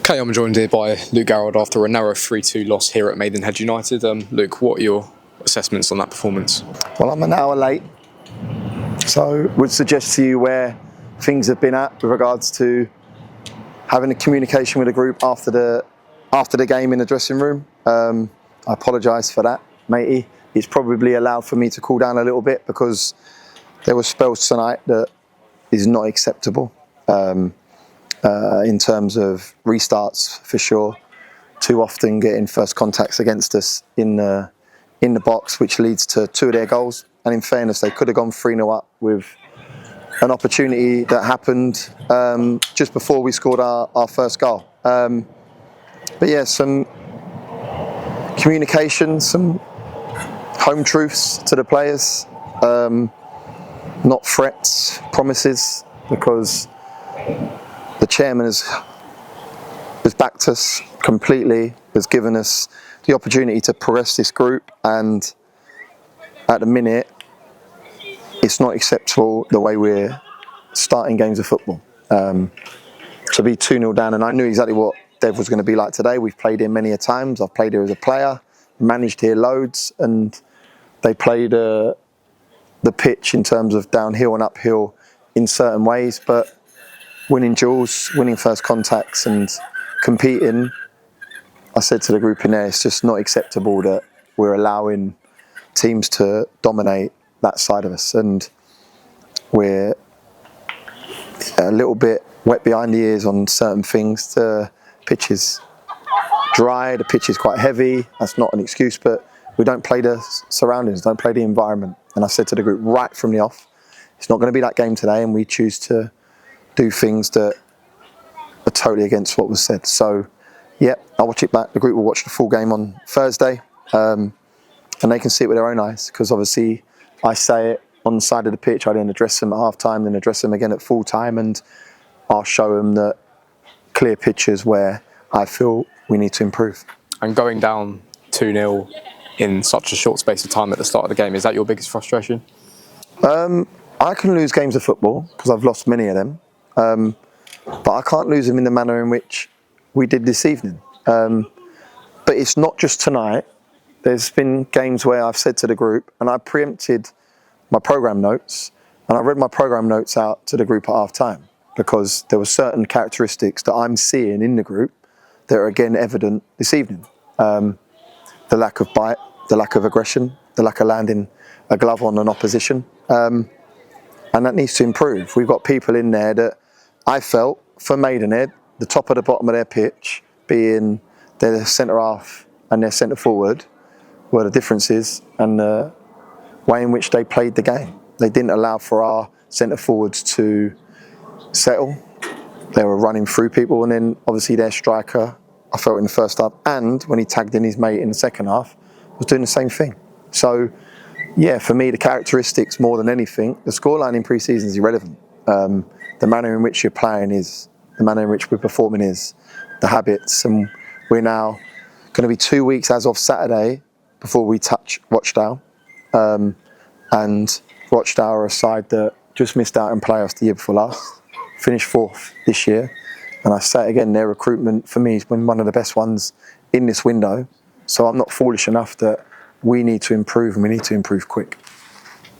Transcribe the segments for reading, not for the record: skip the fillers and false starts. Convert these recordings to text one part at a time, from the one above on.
Okay, I'm joined here by Luke Garrard after a narrow 3-2 loss here at Maidenhead United. Luke, what are your assessments on that performance? Well, I'm an hour late, so would suggest to you where things have been at with regards to having a communication with the group after the game in the dressing room. I apologise for that, matey. It's probably allowed for me to cool down a little bit because there were spells tonight that is not acceptable. In terms of restarts, for sure. Too often getting first contacts against us in the box, which leads to two of their goals. And in fairness, they could have gone 3-0 up with an opportunity that happened just before we scored our first goal. But yeah, some communication, some home truths to the players, not threats, promises, because the chairman has backed us completely, has given us the opportunity to progress this group, and at the minute it's not acceptable the way we're starting games of football. To be 2-0 down, and I knew exactly what Dev was going to be like today. We've played here many a times. I've played here as a player, managed here loads, and they played the pitch in terms of downhill and uphill in certain ways, but winning duels, winning first contacts and competing, I said to the group in there, it's just not acceptable that we're allowing teams to dominate that side of us, and we're a little bit wet behind the ears on certain things. The pitch is dry, the pitch is quite heavy, that's not an excuse, but we don't play the surroundings, don't play the environment. And I said to the group right from the off, it's not going to be that game today, and we choose to do things that are totally against what was said. So, yeah, I'll watch it back. The group will watch the full game on Thursday, and they can see it with their own eyes, because obviously I say it on the side of the pitch, I then address them at half-time, then address them again at full-time, and I'll show them the clear pictures where I feel we need to improve. And going down 2-0 in such a short space of time at the start of the game, is that your biggest frustration? I can lose games of football because I've lost many of them, but I can't lose them in the manner in which we did this evening. But it's not just tonight. There's been games where I've said to the group, and I preempted my programme notes, and I read my programme notes out to the group at half-time, because there were certain characteristics that I'm seeing in the group that are again evident this evening. The lack of bite, the lack of aggression, the lack of landing a glove on an opposition. And that needs to improve. We've got people in there that I felt, for Maidenhead, the top of the bottom of their pitch, being their centre-half and their centre-forward, were the differences, and the way in which they played the game. They didn't allow for our centre-forwards to settle. They were running through people, and then obviously their striker, I felt in the first half, and when he tagged in his mate in the second half, was doing the same thing. So, yeah, for me, the characteristics more than anything, the scoreline in pre-season is irrelevant. The manner in which you're playing is, the manner in which we're performing is, the habits. And we're now going to be 2 weeks as of Saturday before we touch Rochdale. And Rochdale are a side that just missed out in playoffs the year before last, finished 4th this year. And I say it again, their recruitment for me has been one of the best ones in this window. So I'm not foolish enough that we need to improve, and we need to improve quick.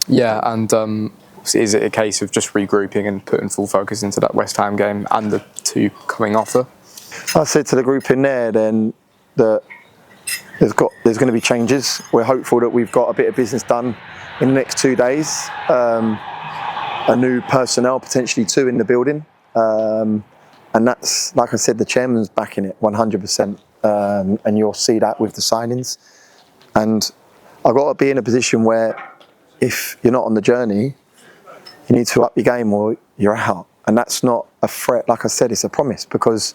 Yeah, and is it a case of just regrouping and putting full focus into that West Ham game and the two coming after? I said to the group in there then that there's going to be changes. We're hopeful that we've got a bit of business done in the next 2 days. A new personnel, potentially 2 in the building. And that's, like I said, the chairman's backing it 100%. And you'll see that with the signings. And I've got to be in a position where if you're not on the journey, you need to up your game or you're out. And that's not a threat. Like I said, it's a promise, because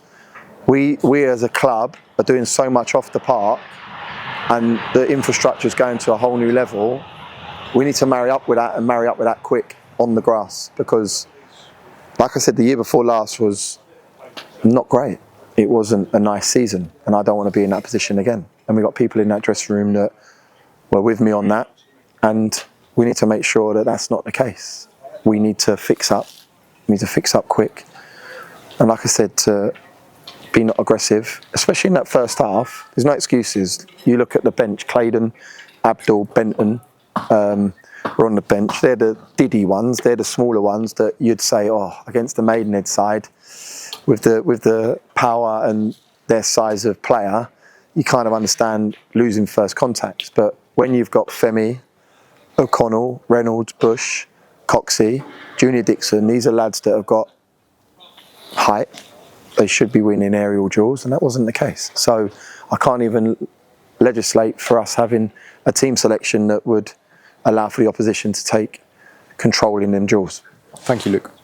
we as a club are doing so much off the park, and the infrastructure is going to a whole new level. We need to marry up with that, and marry up with that quick on the grass, because like I said, the year before last was not great. It wasn't a nice season, and I don't want to be in that position again. And we've got people in that dressing room that were with me on that, and we need to make sure that that's not the case. We need to fix up. We need to fix up quick. And like I said, to be not aggressive, especially in that first half. There's no excuses. You look at the bench, Claydon, Abdul, Benton were on the bench. They're the diddy ones. They're the smaller ones that you'd say, oh, against the Maidenhead side, with the power and their size of player, you kind of understand losing first contacts. But when you've got Femi, O'Connell, Reynolds, Bush, Coxey, Junior Dixon, these are lads that have got height. They should be winning aerial duels, and that wasn't the case. So I can't even legislate for us having a team selection that would allow for the opposition to take control in them duels. Thank you, Luke.